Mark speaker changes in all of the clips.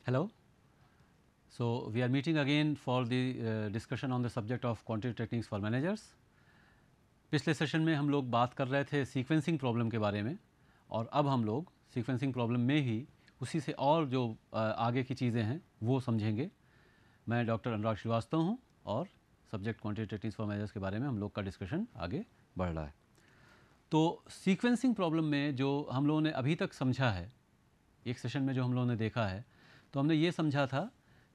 Speaker 1: Hello. So, we are meeting again for the discussion on the subject of quantitative techniques for managers. पिछले session में हम लोग बात कर रहे थे सीक्वेंसिंग प्रॉब्लम के बारे में और अब हम लोग सीक्वेंसिंग प्रॉब्लम में ही उसी से और जो आगे की चीज़ें हैं वो समझेंगे। मैं डॉक्टर अनुराग श्रीवास्तव हूँ और subject quantitative techniques for managers के बारे में हम लोग का डिस्कशन आगे बढ़ रहा है। तो सीक्वेंसिंग प्रॉब्लम में जो हम लोगों ने अभी तक समझा है, एक सेशन में जो हम लोगों ने देखा है, तो हमने ये समझा था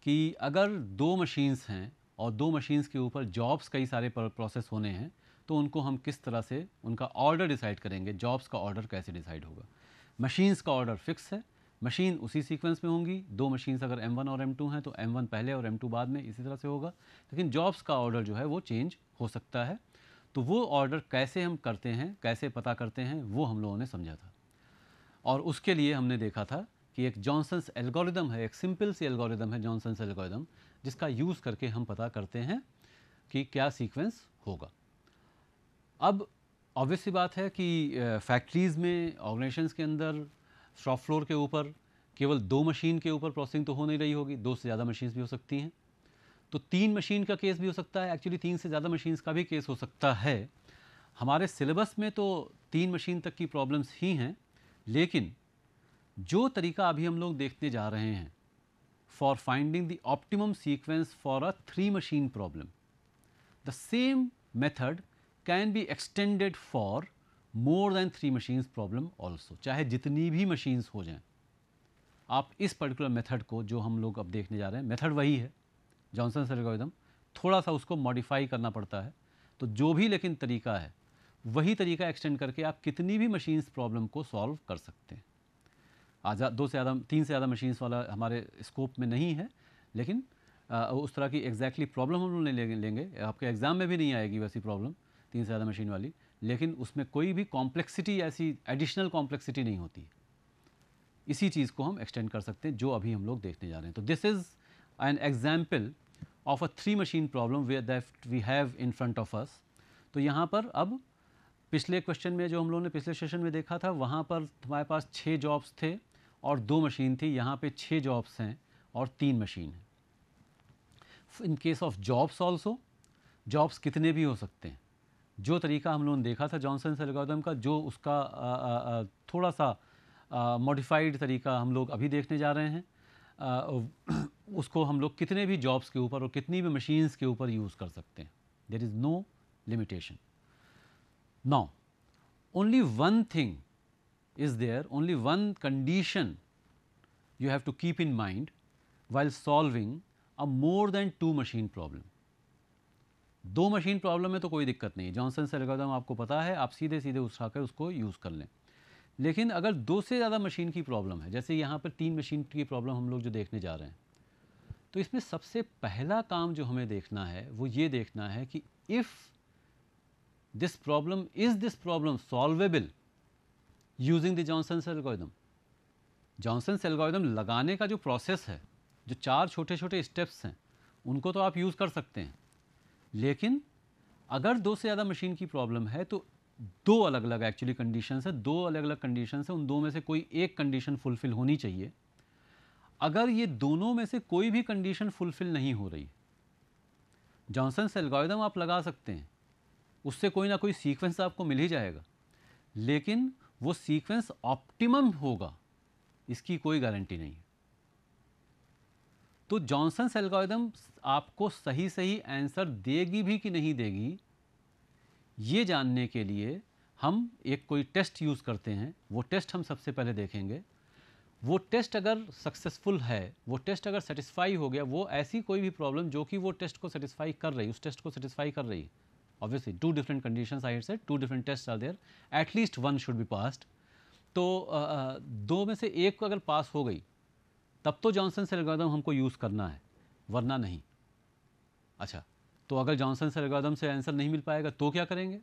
Speaker 1: कि अगर दो मशीन्स हैं और दो मशीन्स के ऊपर जॉब्स कई सारे प्रोसेस होने हैं तो उनको हम किस तरह से उनका ऑर्डर डिसाइड करेंगे, जॉब्स का ऑर्डर कैसे डिसाइड होगा। मशीन्स का ऑर्डर फिक्स है, मशीन उसी सीक्वेंस में होंगी। दो मशीन्स अगर M1 और M2 हैं तो M1 पहले और M2 बाद में, इसी तरह से होगा। लेकिन जॉब्स का ऑर्डर जो है वो चेंज हो सकता है। तो वो ऑर्डर कैसे हम करते हैं, कैसे पता करते हैं, वो हम लोगों ने समझा था। और उसके लिए हमने देखा था कि एक जॉनसन्स एल्गोरिदम है, एक सिंपल सी एल्गोरिदम है जॉनसन्स एल्गोरिदम, जिसका यूज़ करके हम पता करते हैं कि क्या सीक्वेंस होगा। अब ऑब्वियस सी बात है कि फैक्ट्रीज़ में, ऑर्गेनाइजेशंस के अंदर, शॉप फ्लोर के ऊपर केवल दो मशीन के ऊपर प्रोसेसिंग तो हो नहीं रही होगी, दो से ज़्यादा मशीन्स भी हो सकती हैं। तो तीन मशीन का केस भी हो सकता है, एक्चुअली तीन से ज़्यादा मशीन्स का भी केस हो सकता है। हमारे सिलेबस में तो तीन मशीन तक की प्रॉब्लम्स ही हैं, लेकिन जो तरीका अभी हम लोग देखने जा रहे हैं for finding the optimum sequence for a three machine problem, the same method can be extended for more than three machines problem also. चाहे जितनी भी मशीन्स हो जाएं, आप इस पर्टिकुलर मेथड को, जो हम लोग अब देखने जा रहे हैं, मेथड वही है जॉनसन्स एल्गोरिथम, थोड़ा सा उसको मॉडिफाई करना पड़ता है। तो जो भी लेकिन तरीका है वही तरीका एक्सटेंड करके आप कितनी भी मशीन्स प्रॉब्लम को सॉल्व कर सकते हैं। दो से ज़्यादा, तीन से ज़्यादा मशीन्स वाला हमारे स्कोप में नहीं है, लेकिन उस तरह की एग्जैक्टली प्रॉब्लम हम लोग नहीं लेंगे। आपके एग्ज़ाम में भी नहीं आएगी वैसी प्रॉब्लम तीन से ज़्यादा मशीन वाली, लेकिन उसमें कोई भी कॉम्प्लेक्सिटी, ऐसी एडिशनल कॉम्प्लेक्सिटी नहीं होती। इसी चीज़ को हम एक्सटेंड कर सकते हैं जो अभी हम लोग देखने जा रहे हैं। तो this is an example of a three machine problem where that we have in front of us. तो यहाँ पर अब पिछले क्वेश्चन में जो हम लोगों ने पिछले सेशन में देखा था, वहाँ पर हमारे पास 6 जॉब्स थे और दो मशीन थी। यहाँ पे 6 जॉब्स हैं और 3 मशीन हैं। In case of jobs also, jobs कितने भी हो सकते हैं। जो तरीका हम लोगों ने देखा था जॉनसन्स एल्गोरिथम का, जो उसका थोड़ा सा मॉडिफाइड तरीका हम लोग अभी देखने जा रहे हैं, उसको हम लोग कितने भी जॉब्स के ऊपर और कितनी भी मशीन्स के ऊपर यूज़ कर सकते हैं। There is no limitation. Now only one thing is there, only one condition you have to keep in mind while solving a more than two machine problem. दो मशीन प्रॉब्लम में तो कोई दिक्कत नहीं है, जॉनसन्स एल्गोरिथम आपको पता है, आप सीधे सीधे उठाकर उसको यूज़ कर लें। लेकिन अगर दो से ज़्यादा मशीन की प्रॉब्लम है, जैसे यहाँ पर तीन मशीन की प्रॉब्लम हम लोग जो देखने जा रहे हैं, तो इसमें सबसे पहला काम जो हमें देखना है वो ये देखना है कि if this problem, is this problem solvable using the Johnson's algorithm? Johnson's algorithm लगाने का जो प्रोसेस है, जो चार छोटे छोटे स्टेप्स हैं, उनको तो आप यूज़ कर सकते हैं। लेकिन अगर दो से ज़्यादा मशीन की प्रॉब्लम है तो दो अलग अलग एक्चुअली कंडीशंस है, दो अलग अलग कंडीशंस है, उन दो में से कोई एक कंडीशन फुलफिल होनी चाहिए। अगर ये दोनों में से कोई भी कंडीशन फुलफिल नहीं हो रही, जॉनसन्स एल्गोरिथम आप लगा सकते हैं, उससे कोई ना कोई सीक्वेंस आपको मिल ही जाएगा, लेकिन वो सीक्वेंस ऑप्टिमम होगा इसकी कोई गारंटी नहीं है। तो जॉनसन्स एल्गोरिथम आपको सही सही आंसर देगी भी कि नहीं देगी, ये जानने के लिए हम एक कोई टेस्ट यूज़ करते हैं। वो टेस्ट हम सबसे पहले देखेंगे। वो टेस्ट अगर सक्सेसफुल है, वो टेस्ट अगर सेटिस्फाई हो गया, वो ऐसी कोई भी प्रॉब्लम जो कि वो टेस्ट को सेटिस्फाई कर रही, उस टेस्ट को सेटिस्फाई कर रही, obviously two different conditions I had said, two different tests are there, at least one should be passed. तो दो में से एक को अगर पास हो गई तब तो जॉनसन्स एल्गोरिथम हमको यूज़ करना है, वरना नहीं। अच्छा, तो अगर जॉनसन्स एल्गोरिथम से आंसर नहीं मिल पाएगा तो क्या करेंगे?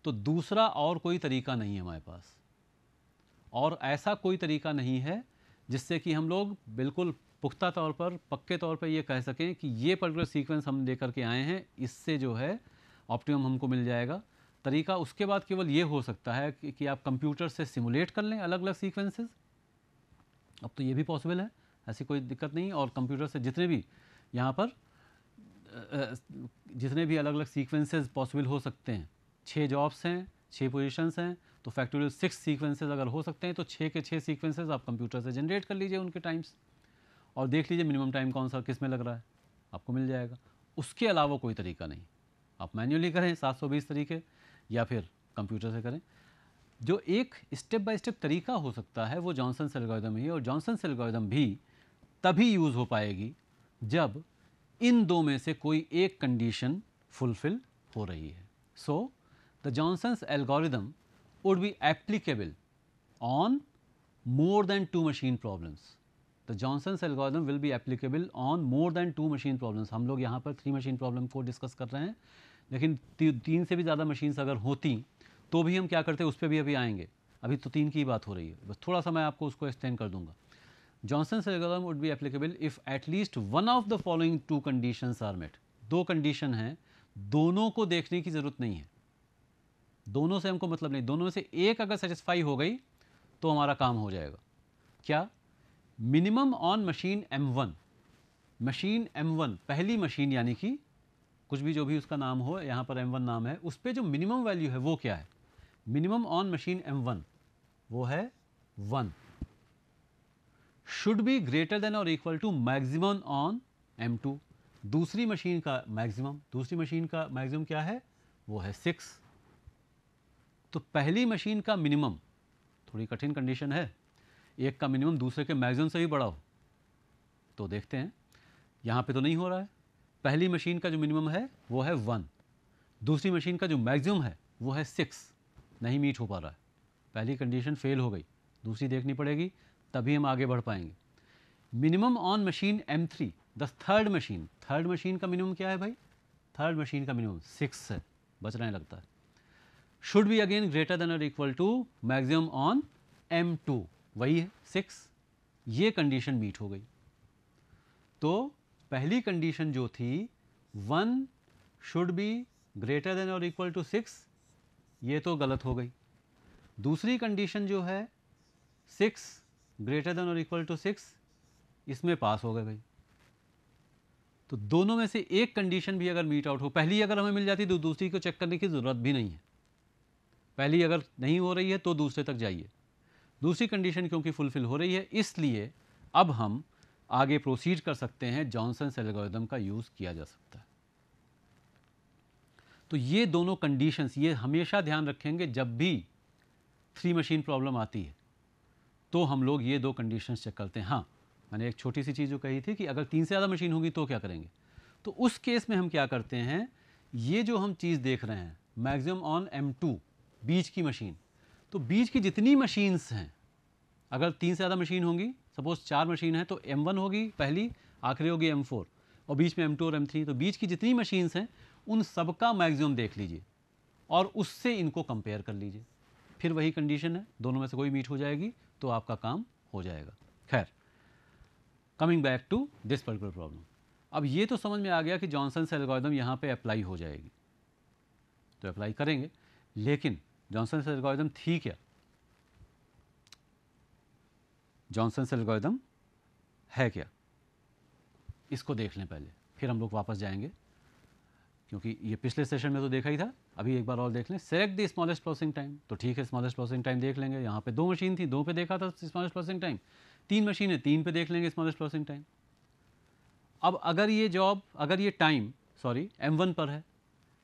Speaker 1: तो दूसरा और कोई तरीका नहीं है हमारे पास, और ऐसा कोई तरीका नहीं है जिससे कि हम लोग बिल्कुल पुख्ता तौर पर, पक्के तौर पर ये कह सकें कि ये पर्टिकुलर सीक्वेंस हम लेकर के आए हैं, इससे जो है ऑप्टिमम हमको मिल जाएगा। तरीका उसके बाद केवल ये हो सकता है कि आप कंप्यूटर से सिमुलेट कर लें अलग अलग सीक्वेंसेस। अब तो ये भी पॉसिबल है, ऐसी कोई दिक्कत नहीं। और कंप्यूटर से जितने भी यहाँ पर जितने भी अलग अलग सीक्वेंसेस पॉसिबल हो सकते हैं, 6 जॉब्स हैं, 6 पोजीशंस हैं, तो फैक्टोरियल 6 सीक्वेंसेस अगर हो सकते हैं तो 6 के 6 सीक्वेंसेस आप कंप्यूटर से जनरेट कर लीजिए उनके टाइम्स, और देख लीजिए मिनिमम टाइम कौन सा किस में लग रहा है, आपको मिल जाएगा। उसके अलावा कोई तरीका नहीं, आप मैन्युअली करें 720 तरीके या फिर कंप्यूटर से करें। जो एक स्टेप बाय स्टेप तरीका हो सकता है वो जॉनसन एल्गोरिथम ही है, और जॉनसन एल्गोरिथम भी तभी यूज़ हो पाएगी जब इन दो में से कोई एक कंडीशन फुलफिल हो रही है। So the Johnson's algorithm would be applicable on more than 2 machine problems. The Johnson's algorithm will be applicable on more than 2 machine problems. हम लोग यहाँ पर 3 मशीन प्रॉब्लम को डिस्कस कर रहे हैं, लेकिन 3 से भी ज़्यादा मशीन्स अगर होती तो भी हम क्या करते, उस पर भी अभी आएंगे। अभी तो 3 की बात हो रही है, बस थोड़ा सा मैं आपको उसको एक्सटेंड कर दूंगा। Johnson's algorithm would be applicable if at least one of the following 2 conditions are met। 2 condition हैं, दोनों को देखने की ज़रूरत नहीं है, दोनों से हमको मतलब नहीं, दोनों में से एक अगर सेटिस्फाई हो गई तो हमारा काम हो जाएगा। क्या? Minimum on machine M1, machine M1 पहली मशीन, यानी कि कुछ भी जो भी उसका नाम हो, यहाँ पर M1 नाम है, उस पर जो मिनिमम वैल्यू है वो क्या है? मिनिमम ऑन मशीन M1 वो है 1, शुड बी ग्रेटर देन और equal to maximum on M2। दूसरी मशीन का मैक्सिमम, दूसरी मशीन का मैक्सिमम क्या है? वो है 6। तो पहली मशीन का मिनिमम, थोड़ी कठिन कंडीशन है, एक का मिनिमम दूसरे के मैक्सिमम से भी बड़ा हो, तो देखते हैं यहाँ पे तो नहीं हो रहा है। पहली मशीन का जो मिनिमम है वो है 1, दूसरी मशीन का जो मैक्सिमम है वो है 6, नहीं मीट हो पा रहा है, पहली कंडीशन फेल हो गई, दूसरी देखनी पड़ेगी तभी हम आगे बढ़ पाएंगे। Minimum on machine M3, the third machine का मिनिमम क्या है भाई? थर्ड मशीन का मिनिमम 6 है, बचना लगता है। Should be again greater than और equal to maximum on M2, वही है 6, ये कंडीशन मीट हो गई। तो पहली कंडीशन जो थी 1 शुड बी ग्रेटर देन और इक्वल टू 6, ये तो गलत हो गई। दूसरी कंडीशन जो है 6 ग्रेटर देन और इक्वल टू 6, इसमें पास हो गए भाई। तो दोनों में से एक कंडीशन भी अगर मीट आउट हो, पहली अगर हमें मिल जाती तो दूसरी को चेक करने की ज़रूरत भी नहीं है, पहली अगर नहीं हो रही है तो दूसरे तक जाइए। दूसरी कंडीशन क्योंकि फुलफिल हो रही है, इसलिए अब हम आगे प्रोसीड कर सकते हैं, जॉनसन्स एल्गोरिथम का यूज़ किया जा सकता है। तो ये दोनों कंडीशंस, ये हमेशा ध्यान रखेंगे जब भी 3 मशीन प्रॉब्लम आती है तो हम लोग ये 2 कंडीशंस चेक करते हैं। हाँ, मैंने एक छोटी सी चीज़ जो कही थी कि अगर 3 से ज़्यादा मशीन होगी तो क्या करेंगे, तो उस केस में हम क्या करते हैं, ये जो हम चीज़ देख रहे हैं मैक्सिमम ऑन M2, बीच की मशीन, तो बीच की जितनी मशीन्स हैं, अगर 3 से ज़्यादा मशीन होंगी, सपोज 4 मशीन है तो M1 होगी पहली, आखिरी होगी M4, और बीच में M2 और M3, तो बीच की जितनी मशीन्स हैं उन सबका मैक्सिमम देख लीजिए और उससे इनको कंपेयर कर लीजिए, फिर वही कंडीशन है, दोनों में से कोई मीट हो जाएगी तो आपका काम हो जाएगा। खैर, coming back to this particular problem, अब ये तो समझ में आ गया कि जॉनसन्स एल्गोरिथम यहाँ पे अप्लाई हो जाएगी, तो अप्लाई करेंगे, लेकिन जॉनसन्स एल्गोरिथम थी क्या? जॉनसन्स एल्गोरिथम है क्या, इसको देख लें पहले, फिर हम लोग वापस जाएंगे, क्योंकि ये पिछले सेशन में तो देखा ही था, अभी एक बार और देख लें। Select the smallest processing time, तो ठीक है स्मॉलेस्ट प्रोसेसिंग टाइम देख लेंगे। यहाँ पे 2 मशीन थी, 2 पे देखा था स्मॉलेस्ट प्रोसेसिंग टाइम, 3 मशीन है, 3 पे देख लेंगे स्मॉलेस्ट प्रोसेसिंग टाइम। अब अगर ये जॉब, अगर ये टाइम सॉरी M1 पर है,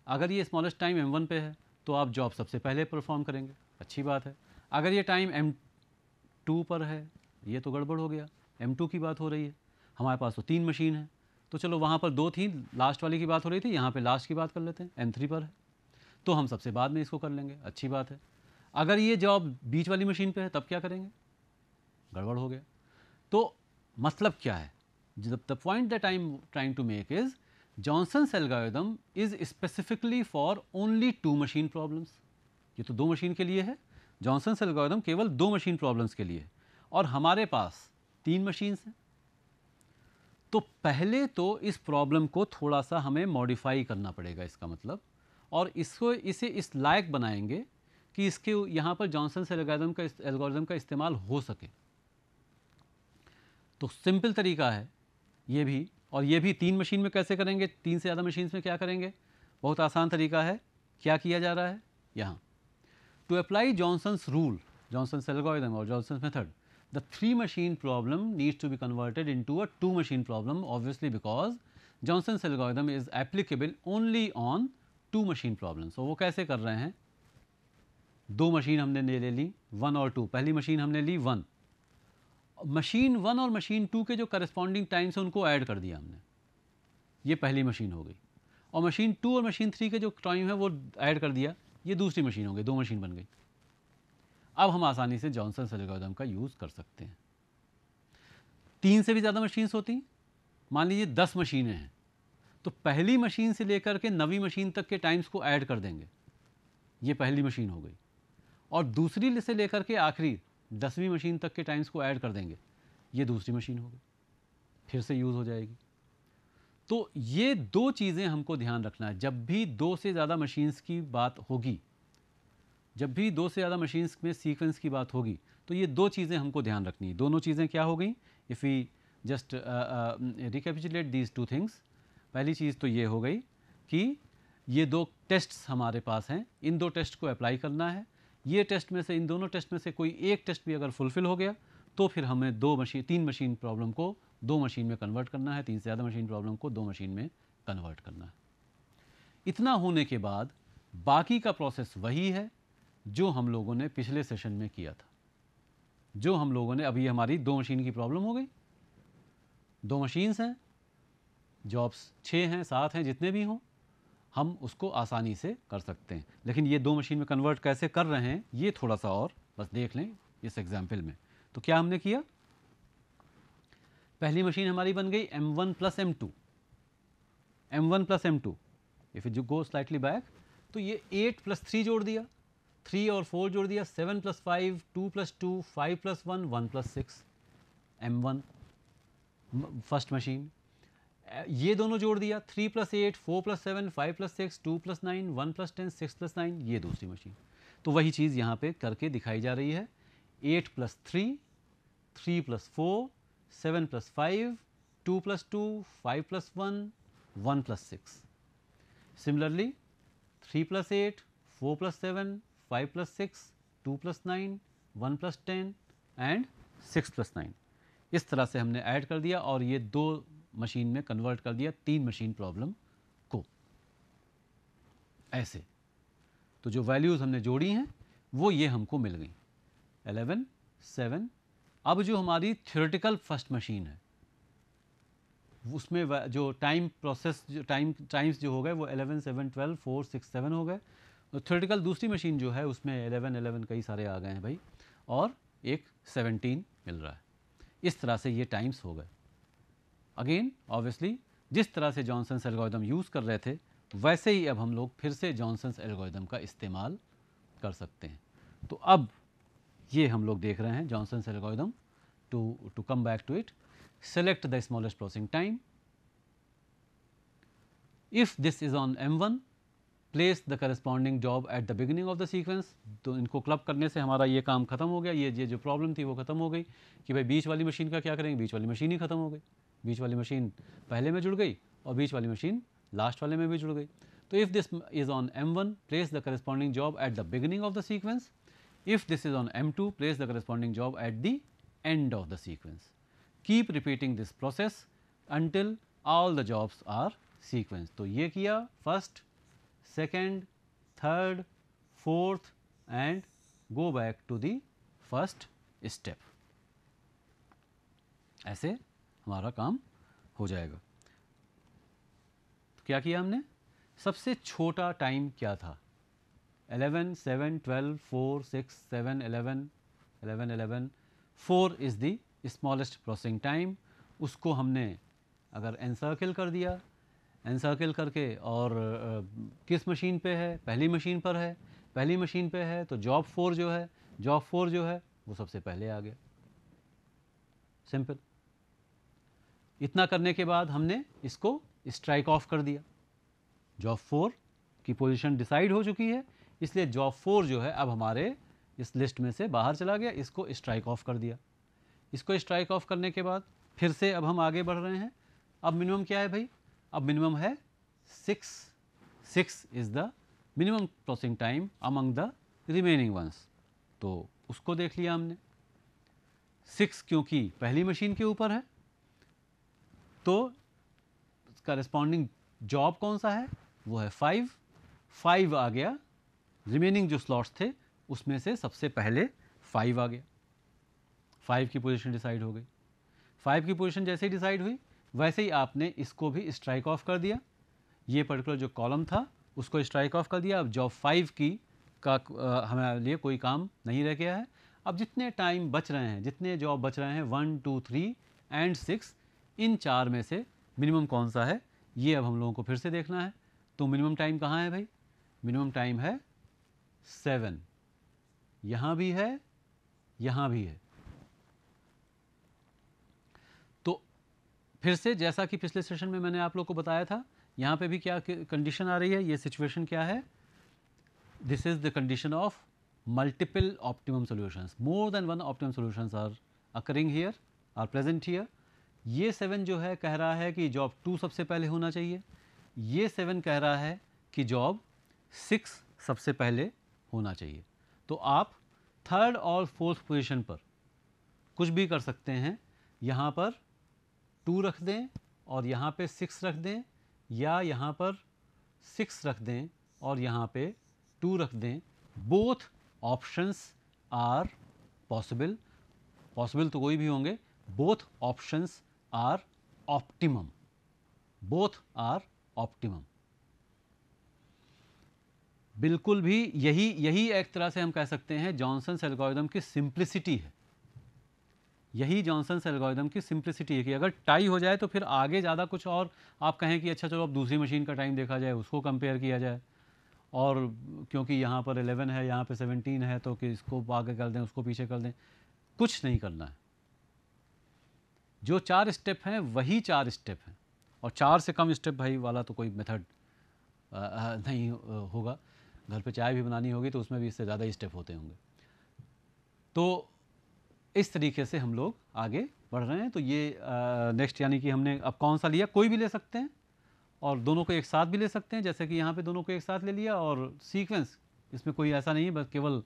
Speaker 1: अगर ये स्मॉलेस्ट टाइम M1 पे है तो आप जॉब सबसे पहले परफॉर्म करेंगे, अच्छी बात है। अगर ये टाइम M2 पर है, ये तो गड़बड़ हो गया, M2 की बात हो रही है, हमारे पास तो 3 मशीन है, तो चलो वहाँ पर 2 थी, लास्ट वाली की बात हो रही थी, यहाँ पे लास्ट की बात कर लेते हैं, M3 पर है तो हम सबसे बाद में इसको कर लेंगे, अच्छी बात है। अगर ये जॉब बीच वाली मशीन पे है तब क्या करेंगे, गड़बड़ हो गया। तो मतलब क्या है, the point that I am trying to make is Johnson's algorithm is specifically for only 2 machine problems. ये तो 2 मशीन के लिए है, जॉनसन्स एल्गोरिथम केवल 2 मशीन प्रॉब्लम्स के लिए है, और हमारे पास 3 मशीन्स हैं। तो पहले तो इस प्रॉब्लम को थोड़ा सा हमें मॉडिफाई करना पड़ेगा, इसका मतलब, और इसे इस लायक बनाएंगे कि इसके यहाँ पर जॉनसन्स एल्गोरिथम का इस्तेमाल हो सके। तो सिंपल तरीका है ये भी, और ये भी 3 मशीन में कैसे करेंगे, 3 से ज़्यादा मशीन्स में क्या करेंगे, बहुत आसान तरीका है। क्या किया जा रहा है यहाँ, to apply Johnson's rule, Johnson's algorithm और Johnson's method, the 3 machine problem needs to be converted into a 2 machine problem, obviously because Johnson's algorithm is applicable only on 2 machine problems. So वो कैसे कर रहे हैं, 2 मशीन हमने ले ली 1 और 2, पहली मशीन हमने ली 1, मशीन 1 और मशीन 2 के जो करस्पॉन्डिंग टाइम्स हैं उनको ऐड कर दिया हमने, ये पहली मशीन हो गई, और मशीन 2 और मशीन 3 के जो टाइम है वो ऐड कर दिया, ये दूसरी मशीन हो गई, 2 मशीन बन गई। अब हम आसानी से जॉनसन्स एल्गोरिथम का यूज़ कर सकते हैं। 3 से भी ज़्यादा मशीन्स होती, मान लीजिए 10 मशीनें हैं, तो पहली मशीन से लेकर के 9वीं मशीन तक के टाइम्स को ऐड कर देंगे, ये पहली मशीन हो गई, और दूसरी से लेकर के आखिरी 10वीं मशीन तक के टाइम्स को ऐड कर देंगे, ये दूसरी मशीन हो गई, फिर से यूज़ हो जाएगी। तो ये 2 चीज़ें हमको ध्यान रखना है, जब भी 2 से ज़्यादा मशीन्स की बात होगी, जब भी 2 से ज़्यादा मशीन्स में सीक्वेंस की बात होगी, तो ये 2 चीज़ें हमको ध्यान रखनी है। दोनों चीज़ें क्या हो गई, if we just recapitulate these 2 things, पहली चीज़ तो ये हो गई कि ये 2 टेस्ट्स हमारे पास हैं, इन 2 टेस्ट को अप्लाई करना है, ये टेस्ट में से, इन दोनों टेस्ट में से कोई एक टेस्ट भी अगर फुलफ़िल हो गया तो फिर हमें 3 मशीन प्रॉब्लम को 2 मशीन में कन्वर्ट करना है, 3 से ज़्यादा मशीन प्रॉब्लम को 2 मशीन में कन्वर्ट करना है। इतना होने के बाद बाकी का प्रोसेस वही है जो हम लोगों ने पिछले सेशन में किया था, जो हम लोगों ने, अभी हमारी 2 मशीन की प्रॉब्लम हो गई, 2 मशीन्स हैं, जॉब्स 6 हैं 7 हैं, जितने भी हों, हम उसको आसानी से कर सकते हैं। लेकिन ये 2 मशीन में कन्वर्ट कैसे कर रहे हैं ये थोड़ा सा और बस देख लें इस एग्जाम्पल में। तो क्या हमने किया, पहली मशीन हमारी बन गई M1 plus M2, M1 plus M2, if you go slightly back तो ये 8 प्लस 3 जोड़ दिया, 3 और 4 जोड़ दिया, 7 plus 5, 2 plus 2, 5 plus 1, 1 plus 6, M1 first machine. ये दोनों जोड़ दिया, 3 plus 8, 4 plus 7, 5 plus 6, 2 plus 9, 1 plus 10, 6 plus 9, ये दूसरी मशीन। तो वही चीज़ यहाँ पे करके दिखाई जा रही है, 8 plus 3, 3 plus 4, 7 plus 5, 2 plus 2, 5 plus 1, 1 plus 6। Similarly 3 plus 8, 4 plus 7, 5 plus 6, 2 plus 9, 1 plus 10 and 6 plus 9। इस तरह से हमने ऐड कर दिया और ये 2 मशीन में कन्वर्ट कर दिया 3 मशीन प्रॉब्लम को। ऐसे तो जो वैल्यूज़ हमने जोड़ी हैं वो ये हमको मिल गई 11, 7। अब जो हमारी थ्योरेटिकल फर्स्ट मशीन है उसमें जो टाइम प्रोसेस, जो टाइम्स जो हो गए वो 11, 7, 12, 4, 6, 7 हो गए। तो थ्योरेटिकल दूसरी मशीन जो है उसमें 11, 11 कई सारे आ गए हैं भाई, और एक 17 मिल रहा है। इस तरह से ये टाइम्स हो गए। अगेन ऑब्वियसली जिस तरह से जॉनसन्स एल्गोरिथम यूज़ कर रहे थे वैसे ही अब हम लोग फिर से जॉनसन्स एल्गोरिथम का इस्तेमाल कर सकते हैं। तो अब ये हम लोग देख रहे हैं Johnson's algorithm. To come back to it, select the smallest processing time. If this is on M1, place the corresponding job at the beginning of the sequence. तो इनको क्लब करने से हमारा ये काम ख़त्म हो गया, ये जो प्रॉब्लम थी वो ख़त्म हो गई कि भाई बीच वाली मशीन का क्या करेंगे, बीच वाली मशीन ही ख़त्म हो गई, बीच वाली मशीन पहले में जुड़ गई और बीच वाली मशीन लास्ट वाले में भी जुड़ गई। तो if this is on M1, place the corresponding job at the beginning of the sequence. If this is on M2, place the corresponding job at the end of the sequence. Keep repeating this process until all the jobs are sequenced. तो ये किया first, second, third, fourth and go back to the first step. ऐसे हमारा काम हो जाएगा। तो क्या किया हमने, सबसे छोटा टाइम क्या था, 11, 7, 12, 4, 6, 7, 11, 11, 11, 4 is the smallest processing time. उसको हमने अगर एनसर्किल कर दिया, एनसर्किल करके, और किस मशीन पे है, पहली मशीन पर है, पहली मशीन पे है तो जॉब 4 जो है, जॉब 4 जो है वो सबसे पहले आ गया। सिंपल। इतना करने के बाद हमने इसको स्ट्राइक ऑफ कर दिया, जॉब 4 की पोजीशन डिसाइड हो चुकी है, इसलिए जॉब 4 जो है अब हमारे इस लिस्ट में से बाहर चला गया, इसको स्ट्राइक ऑफ कर दिया। इसको स्ट्राइक ऑफ करने के बाद फिर से अब हम आगे बढ़ रहे हैं। अब मिनिमम क्या है भाई? अब मिनिमम है 6 is the minimum processing time among the remaining ones. तो उसको देख लिया हमने। 6 क्योंकि पहली मशीन के ऊपर है, तो करस्पॉन्डिंग जॉब कौन सा है? वो है 5 आ गया। रिमेनिंग जो स्लॉट्स थे उसमें से सबसे पहले 5 आ गया। 5 की पोजीशन डिसाइड हो गई। 5 की पोजीशन जैसे ही डिसाइड हुई वैसे ही आपने इसको भी स्ट्राइक ऑफ कर दिया। ये पर्टिकुलर जो कॉलम था उसको स्ट्राइक ऑफ कर दिया। अब जॉब 5 की का हमारे लिए कोई काम नहीं रह गया है। अब जितने टाइम बच रहे हैं, जितने जॉब बच रहे हैं 1, 2, 3 एंड 6, इन 4 में से मिनिमम कौन सा है ये अब हम लोगों को फिर से देखना है। तो मिनिमम टाइम कहाँ है भाई? मिनिमम टाइम है 7। यहाँ भी है, यहाँ भी है। तो फिर से जैसा कि पिछले सेशन में मैंने आप लोग को बताया था, यहाँ पे भी क्या कंडीशन आ रही है? ये सिचुएशन क्या है? This is the condition of multiple optimum solutions. More than one optimum solutions are occurring here, are present here. ये 7 जो है कह रहा है कि जॉब 2 सबसे पहले होना चाहिए। ये 7 कह रहा है कि जॉब 6 सबसे पहले होना चाहिए। तो आप थर्ड और फोर्थ पोजीशन पर कुछ भी कर सकते हैं। यहाँ पर 2 रख दें और यहाँ पे 6 रख दें, या यहाँ पर 6 रख दें और यहाँ पे 2 रख दें। Both options are possible. Possible तो कोई भी होंगे। Both options are optimum. Both are optimum. बिल्कुल भी यही एक तरह से हम कह सकते हैं जॉनसन्स एल्गोरिथम की सिंप्लिसिटी है। यही जॉनसन्स एल्गोरिथम की सिंप्लिसिटी है कि अगर टाई हो जाए तो फिर आगे ज़्यादा कुछ और आप कहें कि अच्छा चलो अब दूसरी मशीन का टाइम देखा जाए, उसको कंपेयर किया जाए, और क्योंकि यहाँ पर 11 है, यहाँ पे 17 है, तो कि इसको आगे कर दें, उसको पीछे कर दें। कुछ नहीं करना है। जो 4 स्टेप हैं वही 4 स्टेप हैं, और 4 से कम स्टेप भाई वाला तो कोई मेथड नहीं होगा। घर पे चाय भी बनानी होगी तो उसमें भी इससे ज़्यादा स्टेप होते होंगे। तो इस तरीके से हम लोग आगे बढ़ रहे हैं। तो ये नेक्स्ट यानी कि हमने अब कौन सा लिया? कोई भी ले सकते हैं और दोनों को एक साथ भी ले सकते हैं, जैसे कि यहाँ पे दोनों को एक साथ ले लिया। और सीक्वेंस इसमें कोई ऐसा नहीं है, बस केवल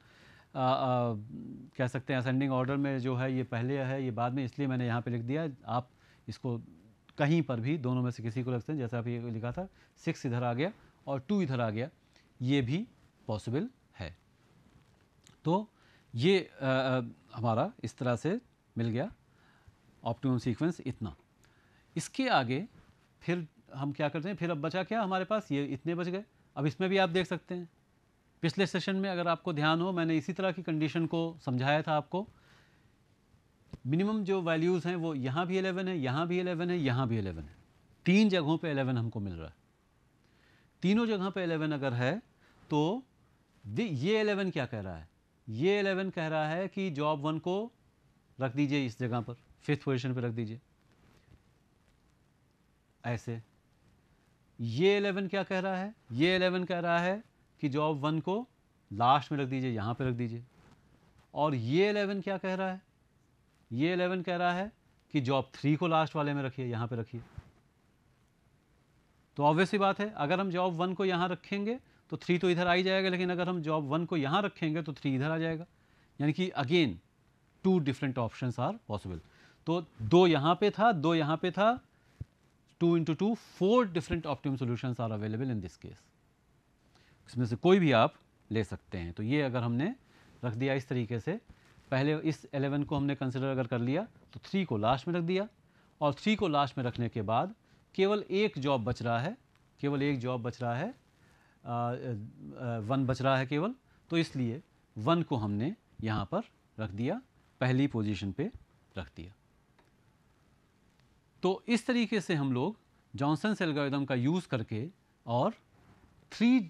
Speaker 1: कह सकते हैं असेंडिंग ऑर्डर में जो है ये पहले है ये बाद में, इसलिए मैंने यहाँ पे लिख दिया। आप इसको कहीं पर भी दोनों में से किसी को रखते हैं। जैसा आप ये लिखा था 6 इधर आ गया और 2 इधर आ गया, ये भी पॉसिबल है। तो ये हमारा इस तरह से मिल गया ऑप्टिमम सीक्वेंस इतना। इसके आगे फिर हम क्या करते हैं? फिर अब बचा क्या हमारे पास? ये इतने बच गए। अब इसमें भी आप देख सकते हैं, पिछले सेशन में अगर आपको ध्यान हो मैंने इसी तरह की कंडीशन को समझाया था आपको। मिनिमम जो वैल्यूज़ हैं वो यहाँ भी 11 है, यहाँ भी 11 है, यहाँ भी 11 है। 3 जगहों पे 11 हमको मिल रहा है। तीनों जगह पे 11 अगर है तो ये 11 क्या कह रहा है? ये 11 कह रहा है कि जॉब 1 को रख दीजिए इस जगह पर, 5th पोजीशन पर रख दीजिए ऐसे। ये 11 क्या कह रहा है? ये 11 कह रहा है कि जॉब 1 को लास्ट में रख दीजिए, यहाँ पे रख दीजिए। और ये 11 क्या कह रहा है? ये 11 कह रहा है कि जॉब 3 को लास्ट वाले में रखिए, यहाँ पे रखिए। तो ऑब्वियस सी बात है, अगर हम जॉब 1 को यहाँ रखेंगे तो 3 तो इधर आ ही जाएगा, लेकिन अगर हम जॉब 1 को यहाँ रखेंगे तो 3 इधर आ जाएगा। यानी कि again 2 different options are possible. तो 2 यहाँ पे था, 2 यहाँ पे था, 2 into 2, 4 different optimum solutions are available in this case. इसमें से कोई भी आप ले सकते हैं। तो ये अगर हमने रख दिया इस तरीके से, पहले इस 11 को हमने कंसिडर अगर कर लिया तो 3 को लास्ट में रख दिया, और 3 को लास्ट में रखने के बाद केवल एक जॉब बच रहा है, केवल एक जॉब बच रहा है, 1 बच रहा है केवल। तो इसलिए 1 को हमने यहाँ पर रख दिया, पहली पोजीशन पे रख दिया। तो इस तरीके से हम लोग जॉनसन्स एल्गोरिथम का यूज़ करके और 3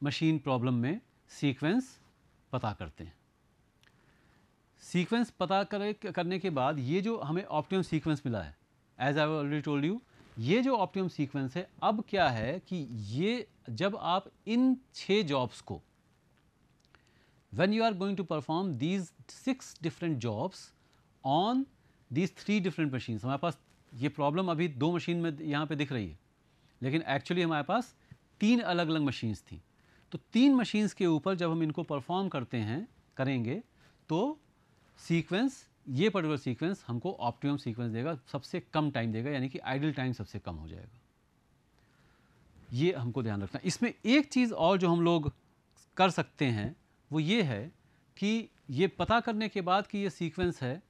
Speaker 1: मशीन प्रॉब्लम में सीक्वेंस पता करते हैं। सीक्वेंस पता करने के बाद ये जो हमें ऑप्टिमम सीक्वेंस मिला है, as I already told you, ये जो ऑप्टिमम सीक्वेंस है, अब क्या है कि ये जब आप इन 6 जॉब्स को, when you are going to perform these 6 different jobs on these 3 different machines, हमारे पास ये प्रॉब्लम अभी 2 मशीन में यहाँ पे दिख रही है, लेकिन एक्चुअली हमारे पास 3 अलग अलग मशीन्स थी। तो 3 मशीन्स के ऊपर जब हम इनको परफॉर्म करेंगे तो सीक्वेंस, ये पर्टिकुलर सीक्वेंस हमको ऑप्टिमम सीक्वेंस देगा, सबसे कम टाइम देगा, यानी कि आइडल टाइम सबसे कम हो जाएगा। ये हमको ध्यान रखना। इसमें एक चीज़ और जो हम लोग कर सकते हैं वो ये है कि ये पता करने के बाद कि ये सीक्वेंस है,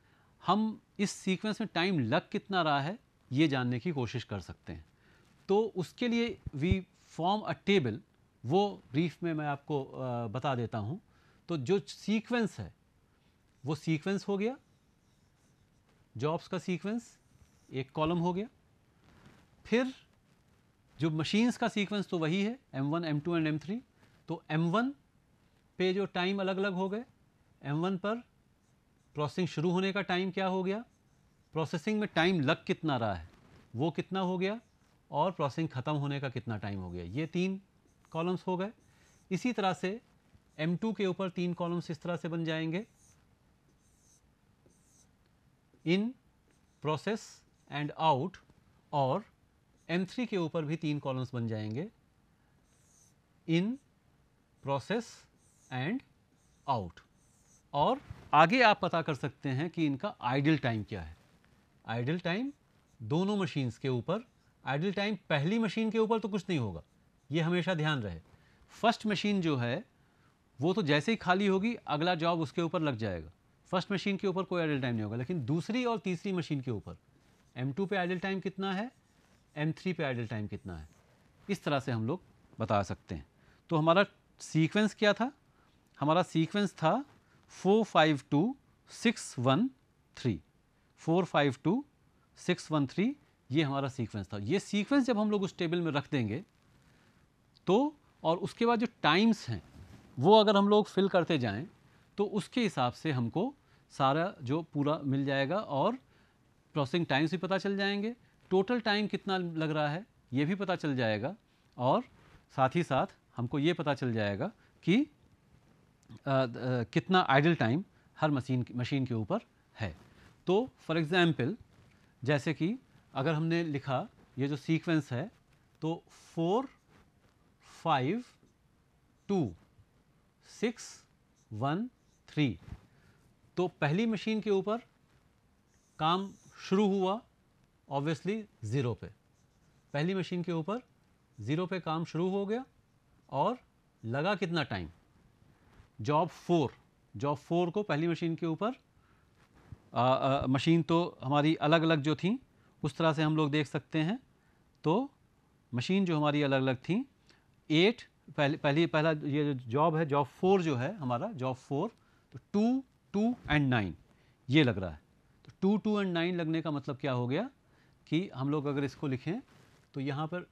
Speaker 1: हम इस सीक्वेंस में टाइम लग कितना रहा है ये जानने की कोशिश कर सकते हैं। तो उसके लिए वी फॉर्म अ टेबल, वो ब्रीफ में मैं आपको बता देता हूँ। तो जो सीक्वेंस है वो सीक्वेंस हो गया, जॉब्स का सीक्वेंस एक कॉलम हो गया। फिर जो मशीन्स का सीक्वेंस तो वही है M1, M2 एंड M3। तो M1 पे जो टाइम अलग अलग हो गए, M1 पर प्रोसेसिंग शुरू होने का टाइम क्या हो गया, प्रोसेसिंग में टाइम लग कितना रहा है वो कितना हो गया, और प्रोसेसिंग ख़त्म होने का कितना टाइम हो गया, ये 3 कॉलम्स हो गए। इसी तरह से M2 के ऊपर 3 कॉलम्स इस तरह से बन जाएंगे, इन, प्रोसेस एंड आउट। और M3 के ऊपर भी 3 कॉलम्स बन जाएंगे, इन, प्रोसेस एंड आउट। और आगे आप पता कर सकते हैं कि इनका आइडल टाइम क्या है। आइडल टाइम दोनों मशीन्स के ऊपर, आइडल टाइम पहली मशीन के ऊपर तो कुछ नहीं होगा, ये हमेशा ध्यान रहे। फर्स्ट मशीन जो है वो तो जैसे ही खाली होगी अगला जॉब उसके ऊपर लग जाएगा, फर्स्ट मशीन के ऊपर कोई आइडल टाइम नहीं होगा। लेकिन दूसरी और तीसरी मशीन के ऊपर M2 पे आइडल टाइम कितना है, M3 पे आइडल टाइम कितना है, इस तरह से हम लोग बता सकते हैं। तो हमारा सीक्वेंस क्या था, हमारा सीक्वेंस था 452-613, 452-613, ये हमारा सीक्वेंस था। ये सीक्वेंस जब हम लोग उस टेबल में रख देंगे तो, और उसके बाद जो टाइम्स हैं वो अगर हम लोग फिल करते जाएं तो उसके हिसाब से हमको सारा जो पूरा मिल जाएगा, और प्रोसेसिंग टाइम्स भी पता चल जाएंगे, टोटल टाइम कितना लग रहा है ये भी पता चल जाएगा, और साथ ही साथ हमको ये पता चल जाएगा कि कितना आइडल टाइम हर मशीन के ऊपर है। तो फॉर एग्जांपल जैसे कि अगर हमने लिखा ये जो सीक्वेंस है तो 4, 5, 2, 6, 1, 3, तो पहली मशीन के ऊपर काम शुरू हुआ ऑब्वियसली 0 पे, पहली मशीन के ऊपर 0 पे काम शुरू हो गया, और लगा कितना टाइम, जॉब 4 को पहली मशीन के ऊपर, मशीन तो हमारी अलग अलग जो थी उस तरह से हम लोग देख सकते हैं। तो मशीन जो हमारी अलग अलग थी, 8 पहला ये जॉब है, जॉब 4 जो है हमारा, जॉब 4, तो 2, 2 एंड 9 ये लग रहा है। तो 2, 2 एंड 9 लगने का मतलब क्या हो गया कि हम लोग अगर इसको लिखें तो यहाँ पर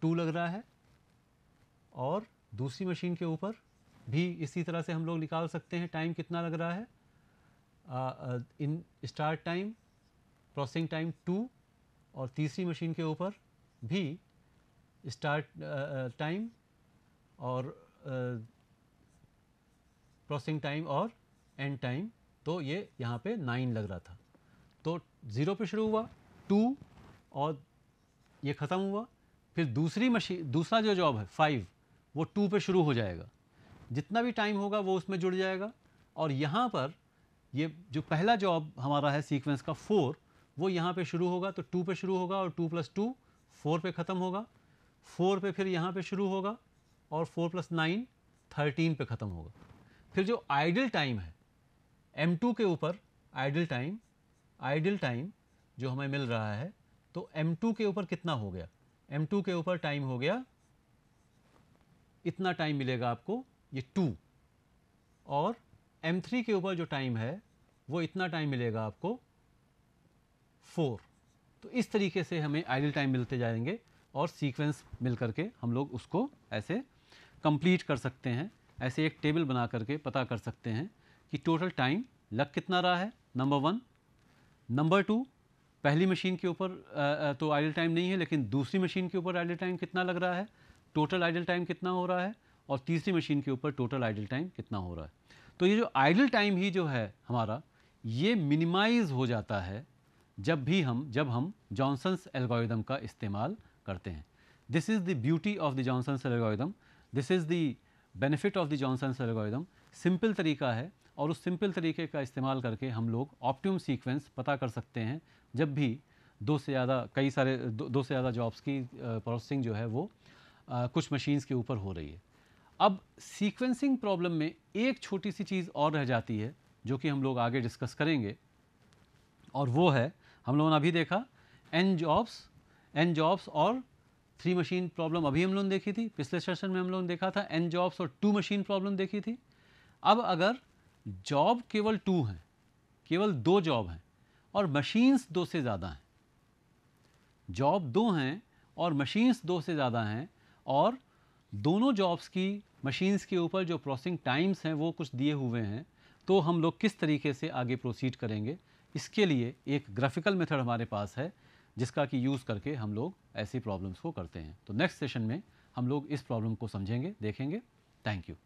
Speaker 1: 2 लग रहा है, और दूसरी मशीन के ऊपर भी इसी तरह से हम लोग निकाल सकते हैं टाइम कितना लग रहा है, in start time, processing time 2, और तीसरी मशीन के ऊपर भी स्टार्ट टाइम और प्रोसेसिंग टाइम और एंड टाइम, तो ये यहाँ पे 9 लग रहा था। तो 0 पे शुरू हुआ 2 और ये ख़त्म हुआ, फिर दूसरा जो जॉब है 5 वो 2 पे शुरू हो जाएगा, जितना भी टाइम होगा वो उसमें जुड़ जाएगा। और यहाँ पर ये जो पहला जॉब हमारा है सीक्वेंस का 4, वो यहाँ पे शुरू होगा, तो 2 पे शुरू होगा और 2 + 2 4 पे ख़त्म होगा, 4 पे फिर यहाँ पे शुरू होगा और 4 + 9 13 पे ख़त्म होगा। फिर जो आइडल टाइम है M2 के ऊपर, आइडल टाइम जो हमें मिल रहा है, तो M2 के ऊपर कितना हो गया, M2 के ऊपर टाइम हो गया, इतना टाइम मिलेगा आपको, ये 2, और M3 के ऊपर जो टाइम है वो इतना टाइम मिलेगा आपको 4। तो इस तरीके से हमें आइडल टाइम मिलते जाएंगे और सीक्वेंस मिल करके हम लोग उसको ऐसे कंप्लीट कर सकते हैं, ऐसे एक टेबल बना करके पता कर सकते हैं कि टोटल टाइम लग कितना रहा है, नंबर 1। नंबर 2, पहली मशीन के ऊपर तो आइडल टाइम नहीं है, लेकिन दूसरी मशीन के ऊपर आइडल टाइम कितना लग रहा है, टोटल आइडल टाइम कितना हो रहा है, और तीसरी मशीन के ऊपर टोटल आइडल टाइम कितना हो रहा है। तो ये जो आइडल टाइम ही जो है हमारा, ये मिनिमाइज हो जाता है जब हम जॉनसन्स एल्गोरिदम का इस्तेमाल करते हैं। This is the beauty of the Johnson's algorithm, this is the benefit of the Johnson's algorithm. Simple तरीका है और उस सिंपल तरीके का इस्तेमाल करके हम लोग ऑप्टिमम सीक्वेंस पता कर सकते हैं जब भी दो से ज़्यादा जॉब्स की प्रोसेसिंग जो है वो कुछ मशीन्स के ऊपर हो रही है। अब सीक्वेंसिंग प्रॉब्लम में एक छोटी सी चीज़ और रह जाती है जो कि हम लोग आगे डिस्कस करेंगे, और वो है, हम लोगों ने अभी देखा n जॉब्स और 3 मशीन प्रॉब्लम अभी हम लोगों ने देखी थी। पिछले सेशन में हम लोगों ने देखा था n जॉब्स और 2 मशीन प्रॉब्लम देखी थी। अब अगर जॉब केवल 2 हैं, केवल 2 जॉब हैं और मशीन्स 2 से ज़्यादा हैं, जॉब 2 हैं और मशीन्स 2 से ज़्यादा हैं, और दोनों जॉब्स की मशीन्स के ऊपर जो प्रोसेसिंग टाइम्स हैं वो कुछ दिए हुए हैं, तो हम लोग किस तरीके से आगे प्रोसीड करेंगे, इसके लिए एक ग्राफिकल मेथड हमारे पास है जिसका कि यूज़ करके हम लोग ऐसी प्रॉब्लम्स को करते हैं। तो नेक्स्ट सेशन में हम लोग इस प्रॉब्लम को समझेंगे, देखेंगे। Thank you.